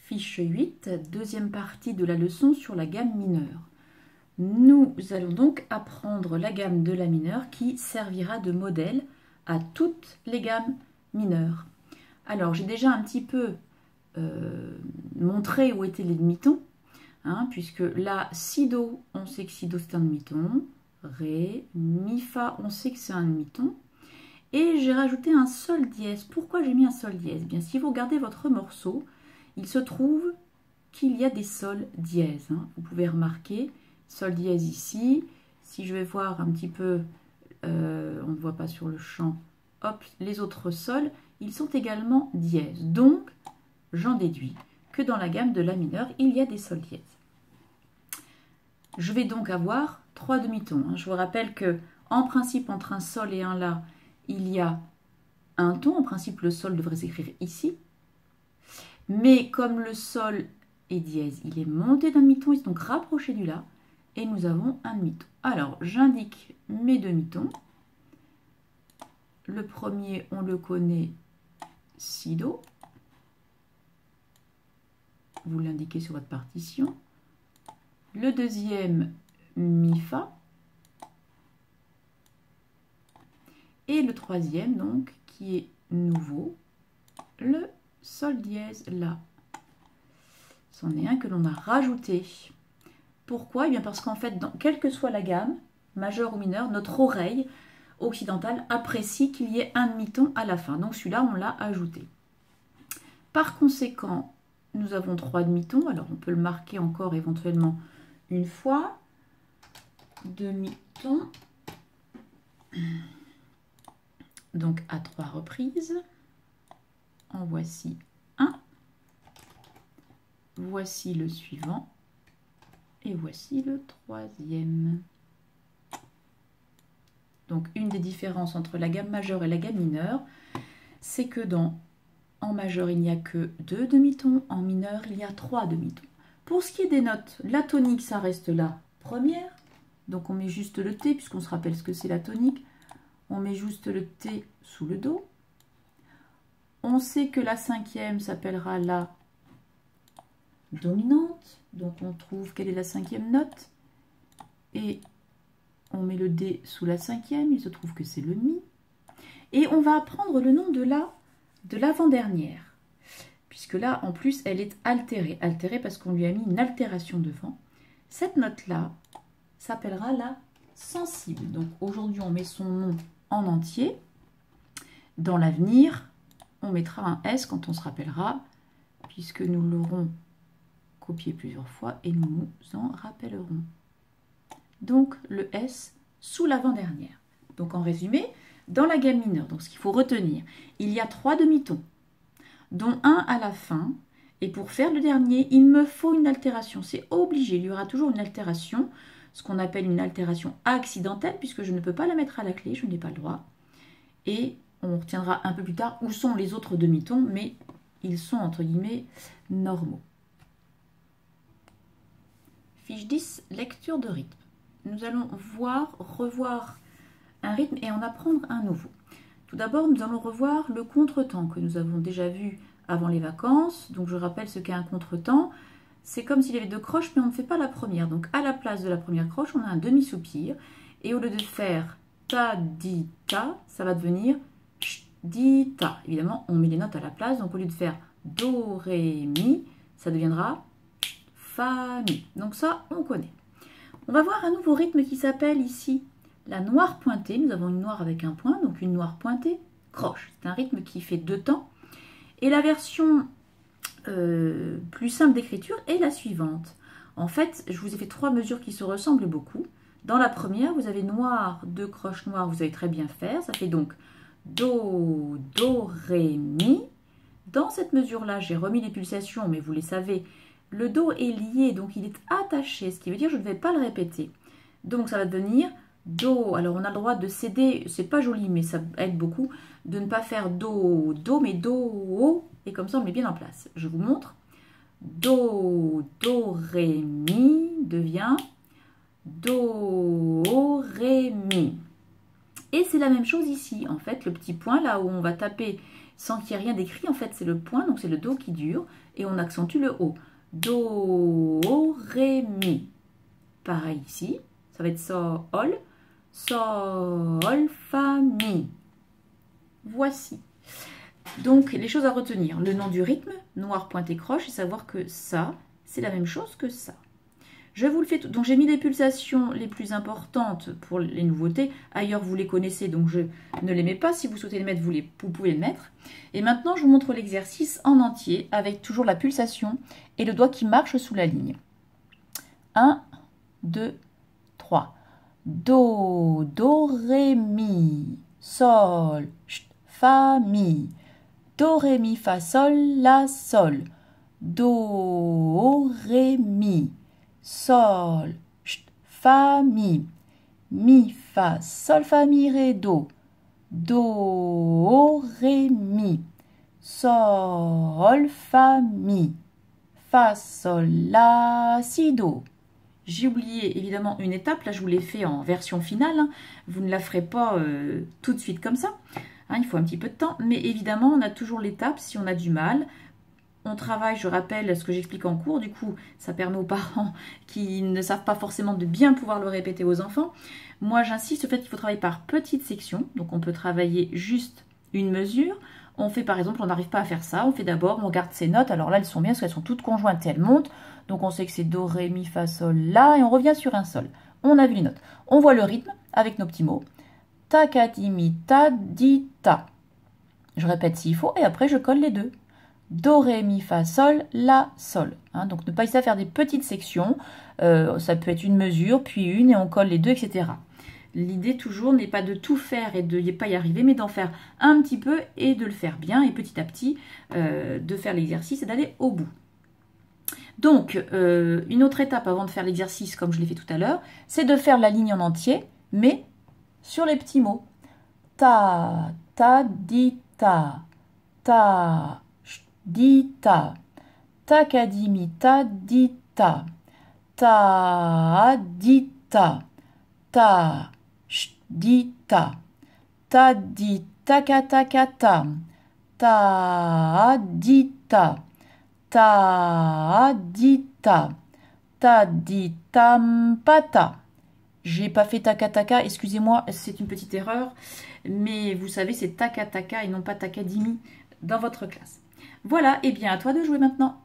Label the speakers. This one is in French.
Speaker 1: Fiche 8, deuxième partie de la leçon sur la gamme mineure. Nous allons donc apprendre la gamme de la mineure qui servira de modèle à toutes les gammes mineures. Alors, j'ai déjà un petit peu montré où étaient les demi-tons, puisque là, si do, on sait que si do c'est un demi-ton, ré, mi, fa, on sait que c'est un demi-ton, et j'ai rajouté un sol dièse. Pourquoi j'ai mis un sol dièse? Bien, si vous regardez votre morceau, il se trouve qu'il y a des sols dièses. Vous pouvez remarquer, sol dièse ici. Si je vais voir un petit peu, on ne voit pas sur le champ, hop, les autres sols, ils sont également dièses. Donc, j'en déduis que dans la gamme de la mineure, il y a des sols dièses. Je vais donc avoir 3 demi-tons. Je vous rappelle que, en principe, entre un sol et un la, il y a un ton. En principe, le sol devrait s'écrire ici. Mais comme le sol est dièse, il est monté d'un demi-ton, il est donc rapproché du la, et nous avons un demi-ton. Alors, j'indique mes demi-tons. Le premier, on le connaît, si do. Vous l'indiquez sur votre partition. Le deuxième, mi fa. Et le troisième, donc, qui est nouveau, le sol dièse la. C'en est un que l'on a rajouté. Pourquoi? Eh bien parce qu'en fait, quelle que soit la gamme, majeure ou mineure, notre oreille occidentale apprécie qu'il y ait un demi-ton à la fin. Donc celui-là, on l'a ajouté. Par conséquent, nous avons 3 demi-tons. Alors on peut le marquer encore éventuellement une fois. Demi-ton. Donc à 3 reprises. En voici un. Voici le suivant. Et voici le troisième. Donc une des différences entre la gamme majeure et la gamme mineure, c'est que en majeur il n'y a que 2 demi-tons, en mineur il y a 3 demi-tons. Pour ce qui est des notes, la tonique ça reste la première. Donc on met juste le T puisqu'on se rappelle ce que c'est la tonique. On met juste le T sous le do. On sait que la cinquième s'appellera la dominante. Donc on trouve quelle est la cinquième note. Et on met le D sous la cinquième. Il se trouve que c'est le Mi. Et on va apprendre le nom de l'avant-dernière. Puisque là, en plus, elle est altérée. Altérée parce qu'on lui a mis une altération devant. Cette note-là s'appellera la sensible. Donc aujourd'hui, on met son nom en entier. Dans l'avenir, on mettra un S quand on se rappellera, puisque nous l'aurons copié plusieurs fois et nous nous en rappellerons. Donc le S sous l'avant-dernière. Donc en résumé, dans la gamme mineure, donc ce qu'il faut retenir, il y a 3 demi-tons, dont un à la fin. Et pour faire le dernier, il me faut une altération. C'est obligé, il y aura toujours une altération, ce qu'on appelle une altération accidentelle, puisque je ne peux pas la mettre à la clé, je n'ai pas le droit. Et on retiendra un peu plus tard où sont les autres demi-tons, mais ils sont entre guillemets normaux. Fiche 10, lecture de rythme. Nous allons revoir un rythme et en apprendre un nouveau. Tout d'abord, nous allons revoir le contretemps que nous avons déjà vu avant les vacances. Donc je rappelle ce qu'est un contretemps. C'est comme s'il y avait 2 croches, mais on ne fait pas la première. Donc à la place de la première croche, on a un demi-soupir. Et au lieu de faire ta, di, ta, ça va devenir di, ta. Évidemment, on met les notes à la place. Donc au lieu de faire do, ré, mi, ça deviendra fa, mi. Donc ça, on connaît. On va voir un nouveau rythme qui s'appelle ici la noire pointée. Nous avons une noire avec un point, donc une noire pointée, croche. C'est un rythme qui fait 2 temps. Et la version plus simple d'écriture est la suivante. En fait, je vous ai fait 3 mesures qui se ressemblent beaucoup. Dans la première, vous avez noir, 2 croches noires, vous allez très bien faire. Ça fait donc do, do, ré, mi. Dans cette mesure-là, j'ai remis les pulsations, mais vous les savez, le do est lié, donc il est attaché, ce qui veut dire que je ne vais pas le répéter. Donc ça va devenir do. Alors on a le droit de céder, c'est pas joli, mais ça aide beaucoup, de ne pas faire do, do, mais do, et comme ça on met bien en place. Je vous montre. Do, do, ré, mi devient do, ré, mi. Et c'est la même chose ici. En fait, le petit point là où on va taper sans qu'il y ait rien d'écrit. En fait, c'est le point, donc c'est le Do qui dure, et on accentue le O. Do, Ré, Mi. Pareil ici, ça va être Sol, Sol, Fa, Mi. Voici. Donc, les choses à retenir. Le nom du rythme, noir, pointé, croche, et savoir que ça, c'est la même chose que ça. Je vous le fais tout. Donc, j'ai mis les pulsations les plus importantes pour les nouveautés. Ailleurs, vous les connaissez, donc je ne les mets pas. Si vous souhaitez les mettre, vous pouvez les mettre. Et maintenant, je vous montre l'exercice en entier avec toujours la pulsation et le doigt qui marche sous la ligne. 1, 2, 3. Do, Do, Ré, Mi, Sol, Fa, Mi. Do, Ré, Mi, Fa, Sol, La, Sol. Do, Ré, Mi. Sol, Fa, Mi. Mi, Fa, Sol, Fa, Mi, Ré, Do. Do, Ré, Mi. Sol, Fa, Mi. Fa, Sol, La, Si, Do. J'ai oublié évidemment une étape, là je vous l'ai fait en version finale, hein. Vous ne la ferez pas tout de suite comme ça, hein, il faut un petit peu de temps, mais évidemment on a toujours l'étape si on a du mal. On travaille, je rappelle ce que j'explique en cours, du coup ça permet aux parents qui ne savent pas forcément de bien pouvoir le répéter aux enfants. Moi j'insiste au fait qu'il faut travailler par petites sections, donc on peut travailler juste une mesure. On fait par exemple, on n'arrive pas à faire ça, on fait d'abord, on regarde ses notes, alors là elles sont bien parce qu'elles sont toutes conjointes et elles montent, donc on sait que c'est Do, Ré, Mi, Fa, Sol, La, et on revient sur un Sol. On a vu les notes. On voit le rythme avec nos petits mots. Ta, ka, ti, mi, ta, di, ta. Je répète s'il faut, et après je colle les deux. Do, Ré, Mi, Fa, Sol, La, Sol. Hein, donc ne pas hésiter à faire des petites sections, ça peut être une mesure, puis une, et on colle les deux, etc. L'idée toujours n'est pas de tout faire et de ne pas y arriver, mais d'en faire un petit peu et de le faire bien, et petit à petit de faire l'exercice et d'aller au bout. Donc, une autre étape avant de faire l'exercice, comme je l'ai fait tout à l'heure, c'est de faire la ligne en entier, mais sur les petits mots. Ta, ta, di, ta, di, ta, ka, di, mi, ta, di, ta, di, ta, di, ta, di, ta, ka, ta, di, ta, di, ta, di, tam, pata. J'ai pas fait taka, excusez-moi, c'est une petite erreur, mais vous savez, c'est taka et non pas takadimi dans votre classe. Voilà, et bien à toi de jouer maintenant.